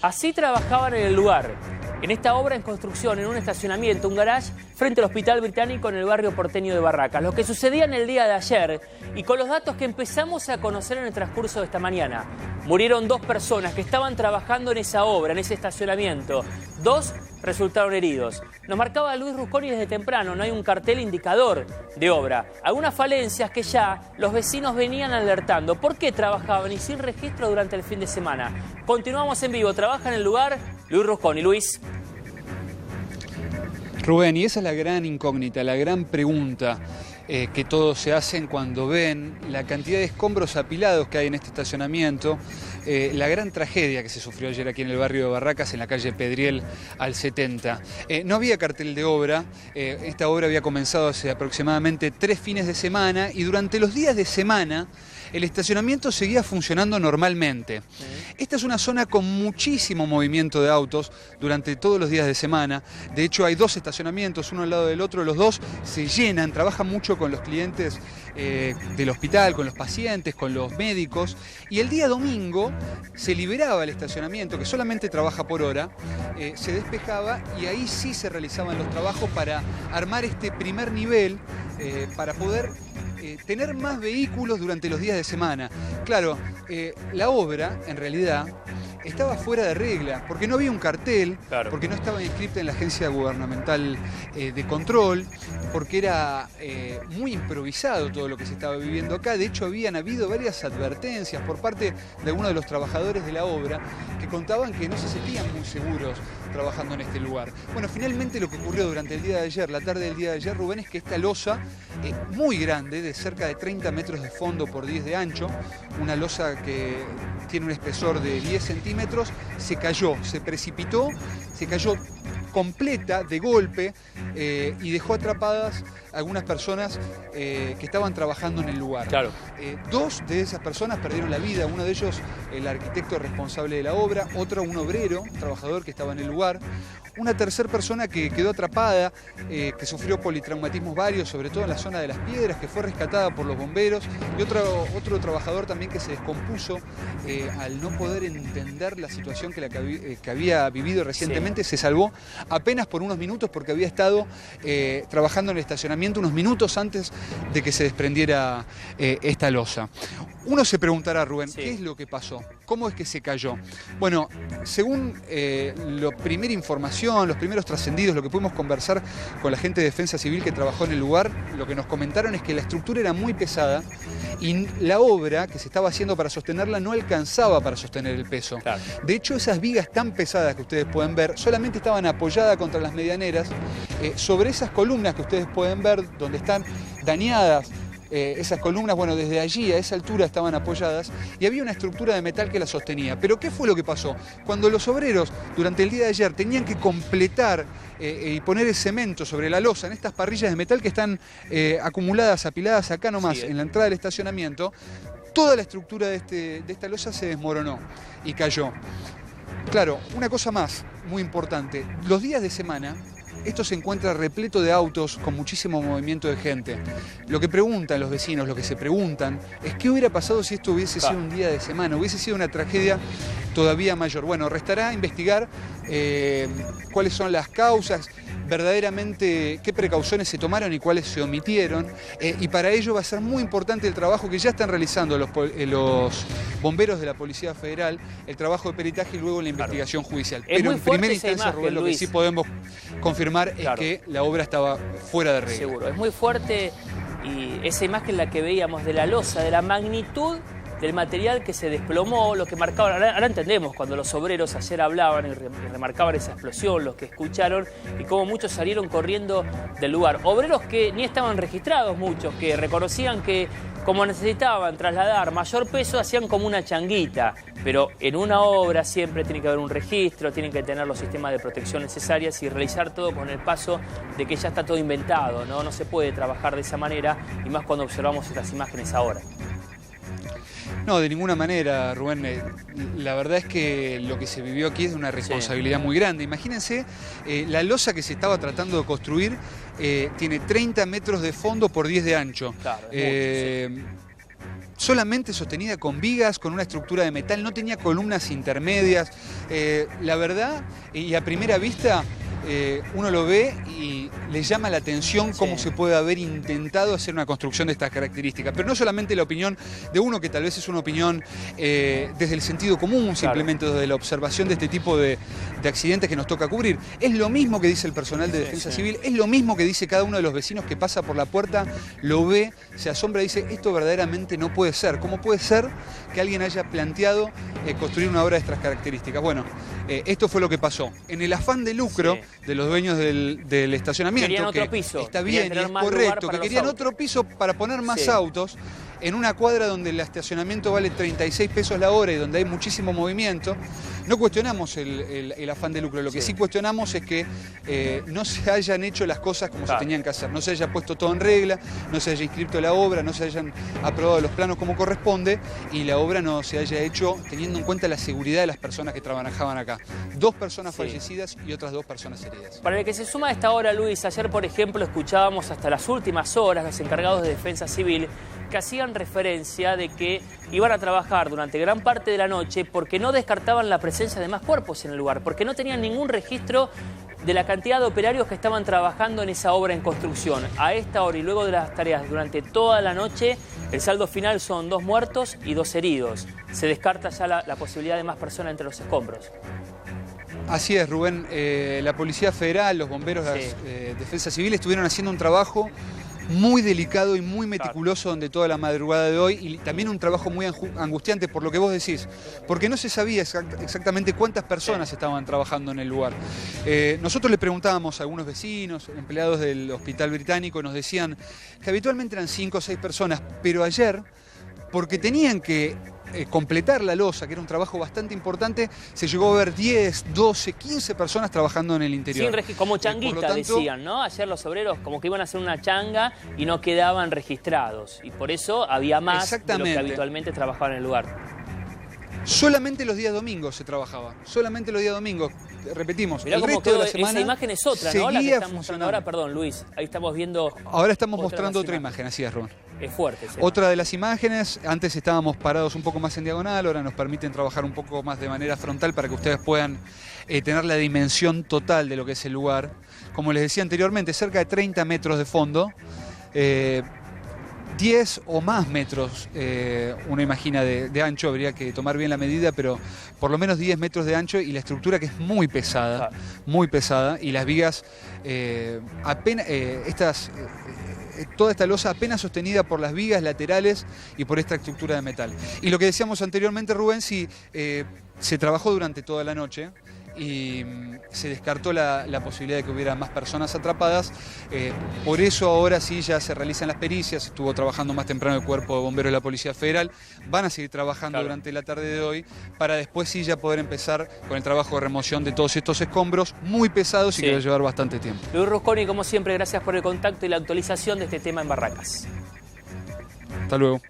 Así trabajaban en el lugar, en esta obra en construcción, en un estacionamiento, un garage, frente al Hospital Británico en el barrio porteño de Barracas. Lo que sucedía en el día de ayer y con los datos que empezamos a conocer en el transcurso de esta mañana. Murieron 2 personas que estaban trabajando en esa obra, en ese estacionamiento. 2 resultaron heridos. Nos marcaba Luis Rusconi desde temprano, no hay un cartel indicador de obra. Algunas falencias que ya los vecinos venían alertando. ¿Por qué trabajaban y sin registro durante el fin de semana? Continuamos en vivo, trabaja en el lugar Luis Rusconi. Luis. Rubén, y esa es la gran incógnita, la gran pregunta que todos se hacen cuando ven la cantidad de escombros apilados que hay en este estacionamiento, la gran tragedia que se sufrió ayer aquí en el barrio de Barracas, en la calle Pedriel al 70. No había cartel de obra, esta obra había comenzado hace aproximadamente 3 fines de semana y durante los días de semana el estacionamiento seguía funcionando normalmente. Esta es una zona con muchísimo movimiento de autos durante todos los días de semana. De hecho, hay 2 estacionamientos, uno al lado del otro. Los 2 se llenan, trabajan mucho con los clientes del hospital, con los pacientes, con los médicos. Y el día domingo se liberaba el estacionamiento, que solamente trabaja por hora, se despejaba y ahí sí se realizaban los trabajos para armar este primer nivel, para poder tener más vehículos durante los días de semana. Claro, la obra, en realidad, estaba fuera de regla, porque no había un cartel, claro, porque no estaba inscrita en la agencia gubernamental de control, porque era muy improvisado todo lo que se estaba viviendo acá. De hecho, habían habido varias advertencias por parte de algunos de los trabajadores de la obra que contaban que no se sentían muy seguros trabajando en este lugar. Bueno, finalmente lo que ocurrió durante el día de ayer, la tarde del día de ayer, Rubén, es que esta losa muy grande, de cerca de 30 metros de fondo por 10 de ancho, una losa que tiene un espesor de 10 centímetros, se cayó, se precipitó, se cayó completa de golpe y dejó atrapadas algunas personas que estaban trabajando en el lugar. Claro. 2 de esas personas perdieron la vida, uno de ellos el arquitecto responsable de la obra, otro un obrero, un trabajador que estaba en el lugar, una tercera persona que quedó atrapada, que sufrió politraumatismos varios, sobre todo en la zona de las piedras, que fue rescatada por los bomberos, y otro trabajador también que se descompuso al no poder entender la situación que había vivido recientemente. Sí. Se salvó apenas por unos minutos porque había estado trabajando en el estacionamiento unos minutos antes de que se desprendiera esta losa. Uno se preguntará, Rubén, sí, ¿qué es lo que pasó? ¿Cómo es que se cayó? Bueno, según la primera información, los primeros trascendidos, lo que pudimos conversar con la gente de Defensa Civil que trabajó en el lugar, lo que nos comentaron es que la estructura era muy pesada y la obra que se estaba haciendo para sostenerla no alcanzaba para sostener el peso. Claro. De hecho, esas vigas tan pesadas que ustedes pueden ver solamente estaban apoyadas contra las medianeras sobre esas columnas que ustedes pueden ver donde están dañadas. Esas columnas, bueno, desde allí a esa altura estaban apoyadas y había una estructura de metal que las sostenía. Pero ¿qué fue lo que pasó? Cuando los obreros durante el día de ayer tenían que completar y poner el cemento sobre la losa en estas parrillas de metal que están acumuladas, apiladas acá nomás, sí, en la entrada del estacionamiento, toda la estructura de esta losa se desmoronó y cayó. Claro, una cosa más muy importante, los días de semana esto se encuentra repleto de autos con muchísimo movimiento de gente. Lo que preguntan los vecinos, lo que se preguntan, es qué hubiera pasado si esto hubiese sido un día de semana, hubiese sido una tragedia todavía mayor. Bueno, restará investigar cuáles son las causas, verdaderamente qué precauciones se tomaron y cuáles se omitieron. Y para ello va a ser muy importante el trabajo que ya están realizando los bomberos de la Policía Federal, el trabajo de peritaje y luego la investigación judicial. Pero en primera instancia, Rubén, lo que sí podemos confirmar es que la obra estaba fuera de regla. Seguro, es muy fuerte y esa imagen la que veíamos de la losa, de la magnitud del material que se desplomó, lo que marcaban, ahora entendemos cuando los obreros ayer hablaban y remarcaban esa explosión, los que escucharon y cómo muchos salieron corriendo del lugar. Obreros que ni estaban registrados muchos, que reconocían que como necesitaban trasladar mayor peso, hacían como una changuita. Pero en una obra siempre tiene que haber un registro, tienen que tener los sistemas de protección necesarios y realizar todo con el paso de que ya está todo inventado, ¿no? No se puede trabajar de esa manera y más cuando observamos estas imágenes ahora. No, de ninguna manera, Rubén. La verdad es que lo que se vivió aquí es de una responsabilidad muy grande. Imagínense, la losa que se estaba tratando de construir tiene 30 metros de fondo por 10 de ancho. Claro, solamente sostenida con vigas, con una estructura de metal, no tenía columnas intermedias. La verdad, y a primera vista, uno lo ve y le llama la atención cómo se puede haber intentado hacer una construcción de estas características. Pero no solamente la opinión de uno, que tal vez es una opinión desde el sentido común, simplemente desde la observación de este tipo de accidentes que nos toca cubrir. Es lo mismo que dice el personal de Defensa Civil, es lo mismo que dice cada uno de los vecinos que pasa por la puerta, lo ve, se asombra y dice, esto verdaderamente no puede ser. ¿Cómo puede ser que alguien haya planteado construir una obra de estas características? Bueno, esto fue lo que pasó. En el afán de lucro de los dueños del estacionamiento, querían otro que piso. está bien y es correcto, que querían otro piso para poner más autos, en una cuadra donde el estacionamiento vale 36 pesos la hora y donde hay muchísimo movimiento, no cuestionamos el afán de lucro. Lo que sí cuestionamos es que no se hayan hecho las cosas como se tenían que hacer, no se haya puesto todo en regla, no se haya inscrito la obra, no se hayan aprobado los planos como corresponde y la obra no se haya hecho teniendo en cuenta la seguridad de las personas que trabajaban acá. 2 personas fallecidas y otras 2 personas heridas. Para el que se suma a esta hora, Luis, ayer, por ejemplo, escuchábamos hasta las últimas horas los encargados de Defensa Civil que hacían referencia de que iban a trabajar durante gran parte de la noche porque no descartaban la presencia de más cuerpos en el lugar, porque no tenían ningún registro de la cantidad de operarios que estaban trabajando en esa obra en construcción. A esta hora y luego de las tareas durante toda la noche, el saldo final son 2 muertos y 2 heridos. Se descarta ya la posibilidad de más personas entre los escombros. Así es, Rubén. La Policía Federal, los bomberos, la Defensa Civil estuvieron haciendo un trabajo muy delicado y muy meticuloso durante toda la madrugada de hoy y también un trabajo muy angustiante por lo que vos decís, porque no se sabía exactamente cuántas personas estaban trabajando en el lugar. Nosotros le preguntábamos a algunos vecinos, empleados del Hospital Británico, nos decían que habitualmente eran 5 o 6 personas, pero ayer, porque tenían que completar la losa, que era un trabajo bastante importante, se llegó a ver 10, 12, 15 personas trabajando en el interior. Como changuita, decían, ¿no? Ayer los obreros como que iban a hacer una changa y no quedaban registrados. Y por eso había más de los que habitualmente trabajaban en el lugar. Solamente los días domingos se trabajaba, solamente los días domingos. Repetimos, mirá el cómo resto de la semana esa imagen es otra, ¿no? La que estamos mostrando ahora, perdón, Luis, ahí estamos viendo... Ahora estamos mostrando otra imagen, así es, Rubén. Es fuerte. Otra de las imágenes, antes estábamos parados un poco más en diagonal, ahora nos permiten trabajar un poco más de manera frontal para que ustedes puedan tener la dimensión total de lo que es el lugar. Como les decía anteriormente, cerca de 30 metros de fondo, 10 o más metros, uno imagina, de ancho, habría que tomar bien la medida, pero por lo menos 10 metros de ancho y la estructura que es muy pesada, y las vigas apenas, toda esta losa apenas sostenida por las vigas laterales y por esta estructura de metal. Y lo que decíamos anteriormente, Rubén, si se trabajó durante toda la noche y se descartó la posibilidad de que hubiera más personas atrapadas. Por eso ahora sí ya se realizan las pericias, estuvo trabajando más temprano el Cuerpo de Bomberos de la Policía Federal, van a seguir trabajando durante la tarde de hoy para después sí ya poder empezar con el trabajo de remoción de todos estos escombros muy pesados y que va a llevar bastante tiempo. Luis Rusconi, como siempre, gracias por el contacto y la actualización de este tema en Barracas. Hasta luego.